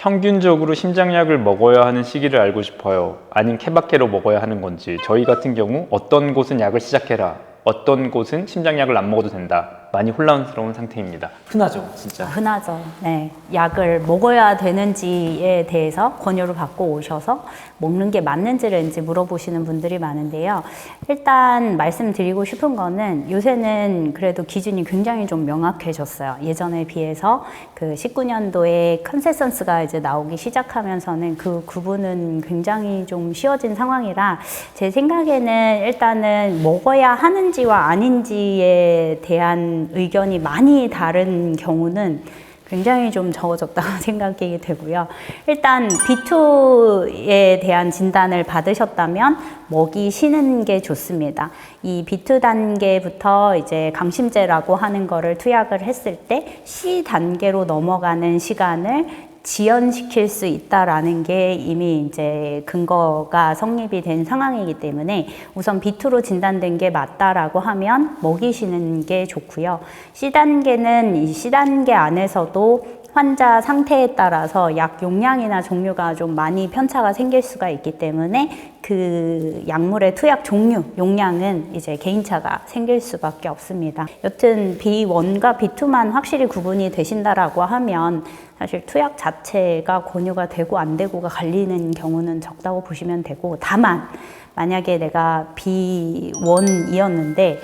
평균적으로 심장약을 먹어야 하는 시기를 알고 싶어요. 아님 케바케로 먹어야 하는 건지. 저희 같은 경우 어떤 곳은 약을 시작해라, 어떤 곳은 심장약을 안 먹어도 된다. 많이 혼란스러운 상태입니다. 흔하죠, 진짜. 흔하죠. 네. 약을 먹어야 되는지에 대해서 권유를 받고 오셔서 먹는 게 맞는지를 이제 물어보시는 분들이 많은데요. 일단 말씀드리고 싶은 거는 요새는 그래도 기준이 굉장히 좀 명확해졌어요. 예전에 비해서 그 19년도에 컨센서스가 이제 나오기 시작하면서는 그 구분은 굉장히 좀 쉬워진 상황이라 제 생각에는 일단은 먹어야 하는지와 아닌지에 대한 의견이 많이 다른 경우는 굉장히 좀 적어졌다고 생각이 되고요. 일단 B2에 대한 진단을 받으셨다면 먹이시는 게 좋습니다. 이 B2 단계부터 이제 강심제라고 하는 거를 투약을 했을 때 C 단계로 넘어가는 시간을 지연시킬 수 있다라는 게 이미 이제 근거가 성립이 된 상황이기 때문에 우선 B2로 진단된 게 맞다라고 하면 먹이시는 게 좋고요. C단계는 이 C단계 안에서도 환자 상태에 따라서 약 용량이나 종류가 좀 많이 편차가 생길 수가 있기 때문에 그 약물의 투약 종류, 용량은 이제 개인차가 생길 수밖에 없습니다. 여튼 B1과 B2만 확실히 구분이 되신다라고 하면 사실 투약 자체가 권유가 되고 안 되고가 갈리는 경우는 적다고 보시면 되고, 다만 만약에 내가 B1이었는데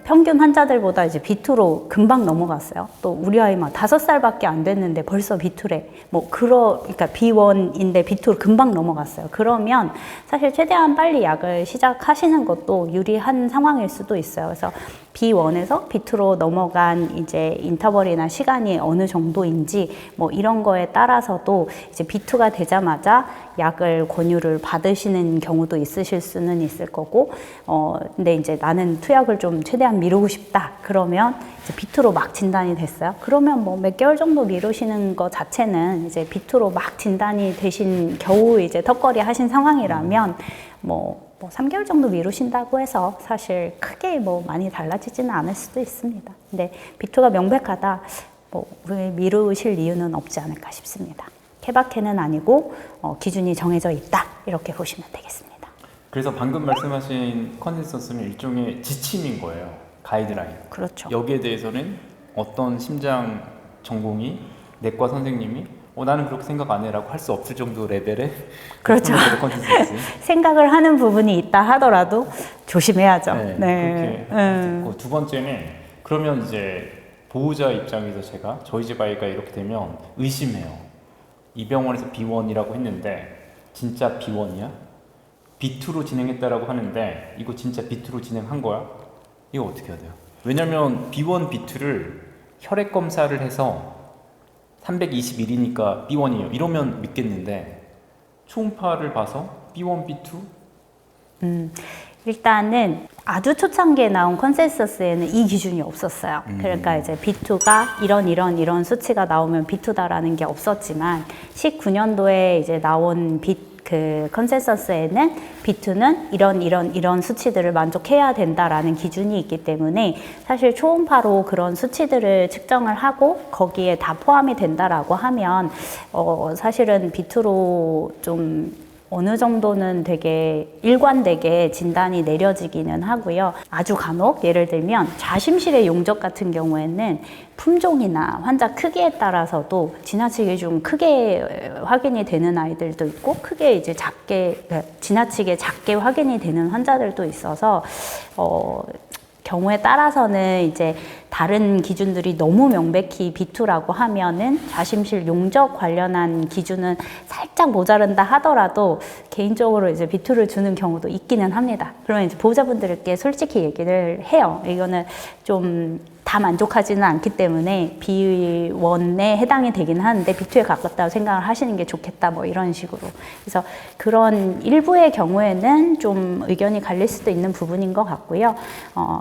평균 환자들보다 이제 B2로 금방 넘어갔어요. 또 우리 아이 막 5살밖에 안 됐는데 벌써 B2래. 그러니까 B1인데 B2로 금방 넘어갔어요. 그러면 사실 최대한 빨리 약을 시작하시는 것도 유리한 상황일 수도 있어요. 그래서 B1에서 B2로 넘어간 이제 인터벌이나 시간이 어느 정도인지 이런 거에 따라서도 이제 B2가 되자마자 약을 권유를 받으시는 경우도 있으실 수는 있을 거고, 근데 이제 나는 투약을 좀 최대한 미루고 싶다. 그러면 이제 B2로 막 진단이 됐어요. 그러면 몇 개월 정도 미루시는 것 자체는 이제 B2로 막 진단이 되신 겨우 이제 턱걸이 하신 상황이라면 3개월 정도 미루신다고 해서 사실 크게 많이 달라지지는 않을 수도 있습니다. 근데 B2가 명백하다, 미루실 이유는 없지 않을까 싶습니다. 케바케는 아니고 기준이 정해져 있다, 이렇게 보시면 되겠습니다. 그래서 방금 말씀하신 컨센서스는 일종의 지침인 거예요. 가이드라인. 그렇죠. 여기에 대해서는 어떤 심장 전공이 내과 선생님이 나는 그렇게 생각 안 해라고 할 수 없을 정도 레벨의 그렇죠. 컨센서스. 생각을 하는 부분이 있다 하더라도 조심해야죠. 네. 그렇게 듣고, 두 번째는 그러면 이제 보호자 입장에서 제가 저희 집 아이가 이렇게 되면 의심해요. 이 병원에서 B1이라고 했는데 진짜 B1이야? B2로 진행했다라고 하는데 이거 진짜 B2로 진행한 거야? 이거 어떻게 해야 돼요? 왜냐면 B1, B2를 혈액 검사를 해서 321이니까 B1이에요. 이러면 믿겠는데 초음파를 봐서 B1, B2? 일단은 아주 초창기에 나온 컨센서스에는 이 기준이 없었어요. 그러니까 이제 B2가 이런 수치가 나오면 B2다라는 게 없었지만 19년도에 이제 나온 그 컨센서스에는 B2는 이런 수치들을 만족해야 된다라는 기준이 있기 때문에 사실 초음파로 그런 수치들을 측정을 하고 거기에 다 포함이 된다라고 하면 사실은 B2로 좀 어느 정도는 되게 일관되게 진단이 내려지기는 하고요. 아주 간혹 예를 들면 자심실의 용적 같은 경우에는 품종이나 환자 크기에 따라서도 지나치게 좀 크게 확인이 되는 아이들도 있고 크게 이제 지나치게 작게 확인이 되는 환자들도 있어서 경우에 따라서는 이제 다른 기준들이 너무 명백히 B2라고 하면은 자심실 용적 관련한 기준은 살짝 모자른다 하더라도 개인적으로 이제 B2를 주는 경우도 있기는 합니다. 그러면 이제 보호자분들께 솔직히 얘기를 해요. 이거는 좀 다 만족하지는 않기 때문에 B1에 해당이 되긴 하는데 B2에 가깝다고 생각을 하시는 게 좋겠다, 이런 식으로. 그래서 그런 일부의 경우에는 좀 의견이 갈릴 수도 있는 부분인 것 같고요.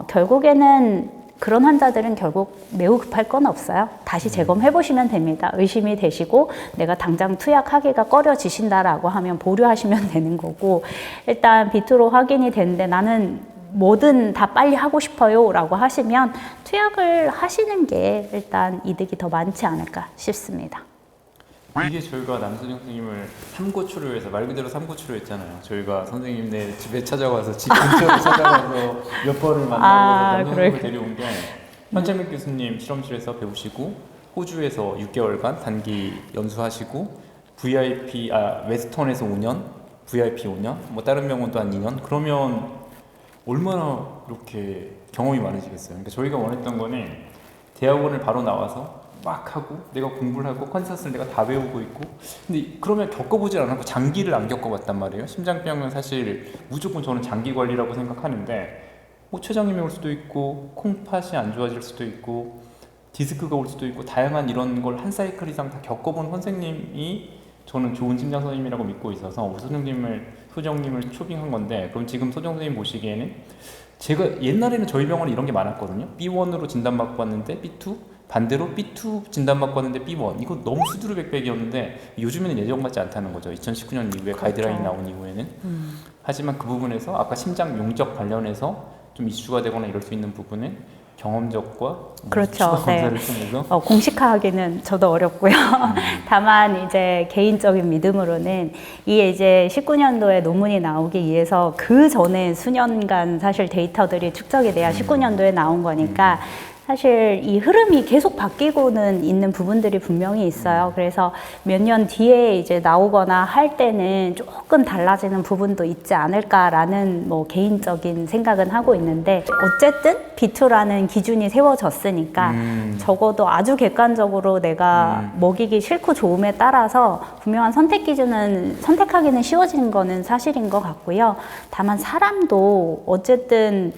결국에는 그런 환자들은 결국 매우 급할 건 없어요. 다시 재검해 보시면 됩니다. 의심이 되시고 내가 당장 투약하기가 꺼려지신다라고 하면 보류하시면 되는 거고, 일단 B2로 확인이 되는데 나는 뭐든 다 빨리 하고 싶어요 라고 하시면 투약을 하시는 게 일단 이득이 더 많지 않을까 싶습니다. 이게 저희가 남수정 선생님을 삼고치료해서 말 그대로 삼고치료했잖아요. 저희가 선생님네 집에 찾아가서 집 근처로 찾아가서 몇 번을 만나고 남수정을 데려온 게 현창민 교수님 실험실에서 배우시고 호주에서 6개월간 단기 연수하시고 VIP 웨스턴에서 5년, VIP 5년, 뭐 다른 병원도 한 2년. 그러면 얼마나 이렇게 경험이 많으시겠어요. 그러니까 저희가 원했던 거는 대학원을 바로 나와서 막 하고 내가 공부를 하고 컨설팅을 내가 다 배우고 있고 근데 그러면 겪어보질 않았고 장기를 안 겪어봤단 말이에요. 심장병은 사실 무조건 저는 장기 관리라고 생각하는데 뭐 췌장염이 올 수도 있고 콩팥이 안 좋아질 수도 있고 디스크가 올 수도 있고 다양한 이런 걸 한 사이클 이상 다 겪어본 선생님이 저는 좋은 심장 선생님이라고 믿고 있어서 소정님을 초빙한 건데 그럼 지금 소정 선생님 보시기에는 제가 옛날에는 저희 병원에 이런 게 많았거든요. B1으로 진단받고 왔는데 B2 반대로 B2 진단받고 왔는데 B1 이거 너무 수두룩백백이었는데 요즘에는 예정받지 않다는 거죠. 2019년 이후에 그렇죠. 가이드라인 나온 이후에는 하지만 그 부분에서 아까 심장 용적 관련해서 좀 이슈가 되거나 이럴 수 있는 부분은 경험적과 그렇죠. 추가 검사를 네. 통해서 공식화하기는 저도 어렵고요. 다만 이제 개인적인 믿음으로는 이게 이제 19년도에 논문이 나오기 위해서 그 전에 수년간 사실 데이터들이 축적이 돼야 19년도에 나온 거니까 사실 이 흐름이 계속 바뀌고는 있는 부분들이 분명히 있어요. 그래서 몇 년 뒤에 이제 나오거나 할 때는 조금 달라지는 부분도 있지 않을까라는 뭐 개인적인 생각은 하고 있는데 어쨌든 B2라는 기준이 세워졌으니까 적어도 아주 객관적으로 내가 먹이기 싫고 좋음에 따라서 분명한 선택 기준은 선택하기는 쉬워지는 거는 사실인 것 같고요. 다만 사람도 어쨌든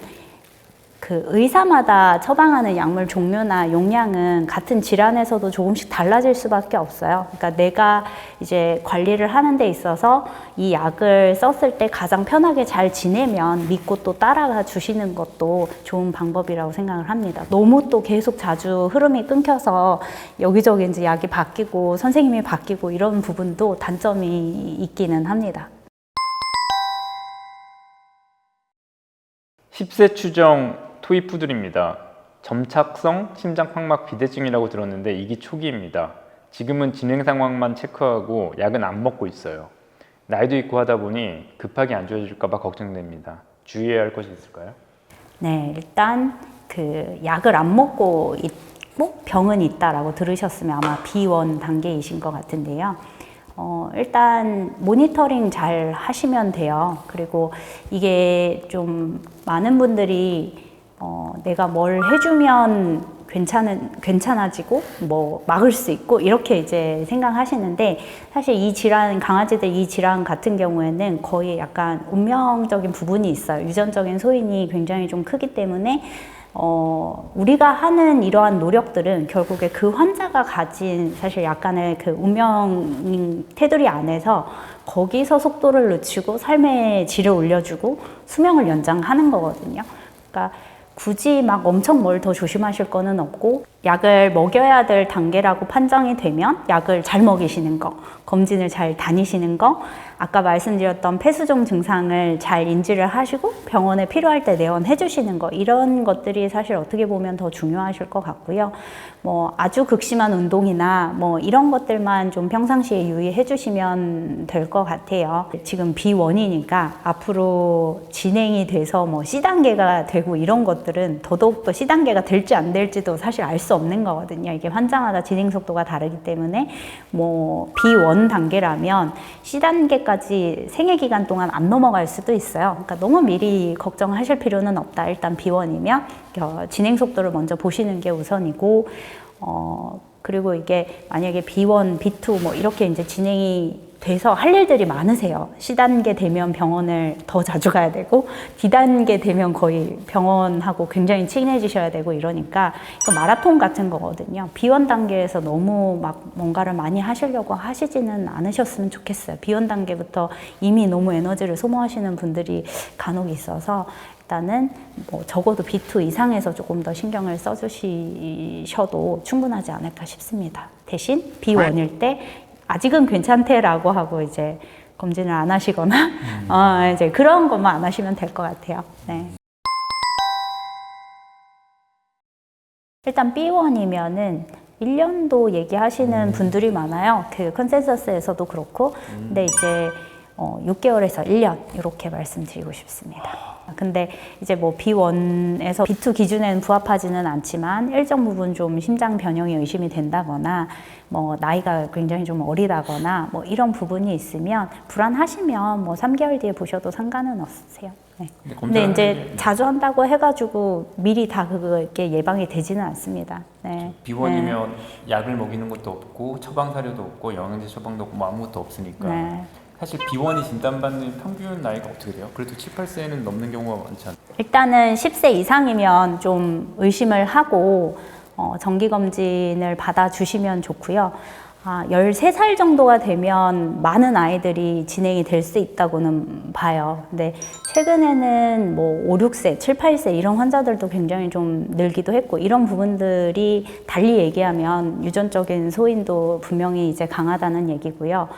그 의사마다 처방하는 약물 종류나 용량은 같은 질환에서도 조금씩 달라질 수밖에 없어요. 그러니까 내가 이제 관리를 하는 데 있어서 이 약을 썼을 때 가장 편하게 잘 지내면 믿고 또 따라가 주시는 것도 좋은 방법이라고 생각을 합니다. 너무 또 계속 자주 흐름이 끊겨서 여기저기 이제 약이 바뀌고 선생님이 바뀌고 이런 부분도 단점이 있기는 합니다. 10세 추정 토이푸들입니다. 점착성 심장팍막 비대증이라고 들었는데 이게 초기입니다. 지금은 진행 상황만 체크하고 약은 안 먹고 있어요. 나이도 있고 하다 보니 급하게 안 좋아질까 봐 걱정됩니다. 주의해야 할 것이 있을까요? 네, 일단 그 약을 안 먹고 있고 병은 있다라고 들으셨으면 아마 B1 단계이신 것 같은데요. 일단 모니터링 잘 하시면 돼요. 그리고 이게 좀 많은 분들이 내가 뭘 해주면 괜찮아지고 뭐 막을 수 있고 이렇게 이제 생각하시는데 사실 이 질환 강아지들 이 질환 같은 경우에는 거의 약간 운명적인 부분이 있어요. 유전적인 소인이 굉장히 좀 크기 때문에 우리가 하는 이러한 노력들은 결국에 그 환자가 가진 사실 약간의 그 운명 테두리 안에서 거기서 속도를 늦추고 삶의 질을 올려주고 수명을 연장하는 거거든요. 그러니까 굳이 막 엄청 뭘 더 조심하실 거는 없고 약을 먹여야 될 단계라고 판정이 되면 약을 잘 먹이시는 거, 검진을 잘 다니시는 거, 아까 말씀드렸던 폐수종 증상을 잘 인지를 하시고 병원에 필요할 때 내원해 주시는 거 이런 것들이 사실 어떻게 보면 더 중요하실 것 같고요. 뭐 아주 극심한 운동이나 뭐 이런 것들만 좀 평상시에 유의해 주시면 될 것 같아요. 지금 B1이니까 앞으로 진행이 돼서 뭐 C단계가 되고 이런 것들은 더더욱더 C단계가 될지 안 될지도 사실 알 수 없는 거거든요. 이게 환자마다 진행 속도가 다르기 때문에 뭐 B1 단계라면 C단계까지 생애 기간 동안 안 넘어갈 수도 있어요. 그러니까 너무 미리 걱정하실 필요는 없다. 일단 B1이면 진행 속도를 먼저 보시는 게 우선이고 그리고 이게 만약에 B1, B2 뭐 이렇게 이제 진행이 돼서 할 일들이 많으세요. C단계 되면 병원을 더 자주 가야 되고 D단계 되면 거의 병원하고 굉장히 친해지셔야 되고 이러니까 이거 마라톤 같은 거거든요. B1 단계에서 너무 막 뭔가를 많이 하시려고 하시지는 않으셨으면 좋겠어요. B1 단계부터 이미 너무 에너지를 소모하시는 분들이 간혹 있어서 일단은 뭐 적어도 B2 이상에서 조금 더 신경을 써주셔도 충분하지 않을까 싶습니다. 대신 B1일 때 아직은 괜찮대라고 하고 이제 검진을 안 하시거나 이제 그런 것만 안 하시면 될 것 같아요. 네. 일단 B1이면은 1년도 얘기하시는 분들이 많아요. 그 컨센서스에서도 그렇고. 근데 이제 6개월에서 1년 이렇게 말씀드리고 싶습니다. 근데 이제 뭐 B1에서 B2 기준에는 부합하지는 않지만 일정 부분 좀 심장 변형이 의심이 된다거나 뭐 나이가 굉장히 좀 어리다거나 뭐 이런 부분이 있으면 불안하시면 뭐 3개월 뒤에 보셔도 상관은 없으세요. 네. 근데 이제 자주 한다고 해가지고 미리 다 그게 예방이 되지는 않습니다. 네. B1이면 약을 먹이는 것도 없고 처방 사료도 없고 영양제 처방도 없고 뭐 아무것도 없으니까 네. 사실 B1이 진단받는 평균 나이가 어떻게 돼요? 그래도 7, 8세는 넘는 경우가 많지 않나요? 일단은 10세 이상이면 좀 의심을 하고 정기검진을 받아주시면 좋고요. 13살 정도가 되면 많은 아이들이 진행이 될 수 있다고는 봐요. 근데 최근에는 뭐 5, 6세, 7, 8세 이런 환자들도 굉장히 좀 늘기도 했고 이런 부분들이 달리 얘기하면 유전적인 소인도 분명히 이제 강하다는 얘기고요.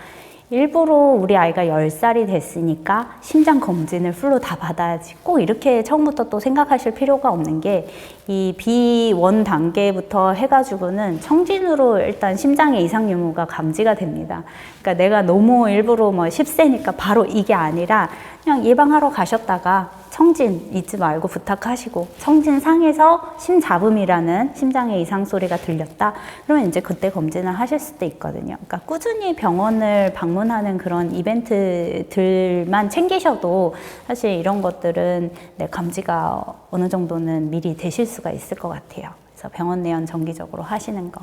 일부러 우리 아이가 10살이 됐으니까 심장 검진을 풀로 다 받아야지 꼭 이렇게 처음부터 또 생각하실 필요가 없는 게 이 B1 단계부터 해가지고는 청진으로 일단 심장의 이상 유무가 감지가 됩니다. 그러니까 내가 너무 일부러 뭐 10세니까 바로 이게 아니라 그냥 예방하러 가셨다가 청진 잊지 말고 부탁하시고 청진상에서 심잡음이라는 심장의 이상 소리가 들렸다. 그러면 이제 그때 검진을 하실 수도 있거든요. 그러니까 꾸준히 병원을 방문하는 그런 이벤트들만 챙기셔도 사실 이런 것들은 감지가 어느 정도는 미리 되실 수가 있을 것 같아요. 그래서 병원 내원 정기적으로 하시는 거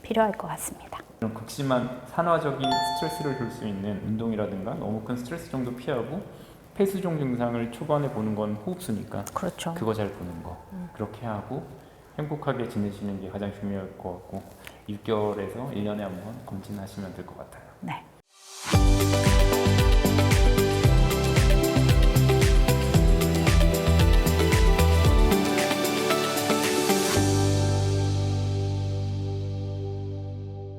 필요할 것 같습니다. 그럼 극심한 산화적인 스트레스를 줄 수 있는 운동이라든가 너무 큰 스트레스 정도 피하고 폐수종 증상을 초반에 보는 건 호흡수니까 그렇죠. 그거 잘 보는 거 그렇게 하고 행복하게 지내시는 게 가장 중요할 것 같고 6개월에서 1년에 한 번 검진하시면 될 것 같아요. 네.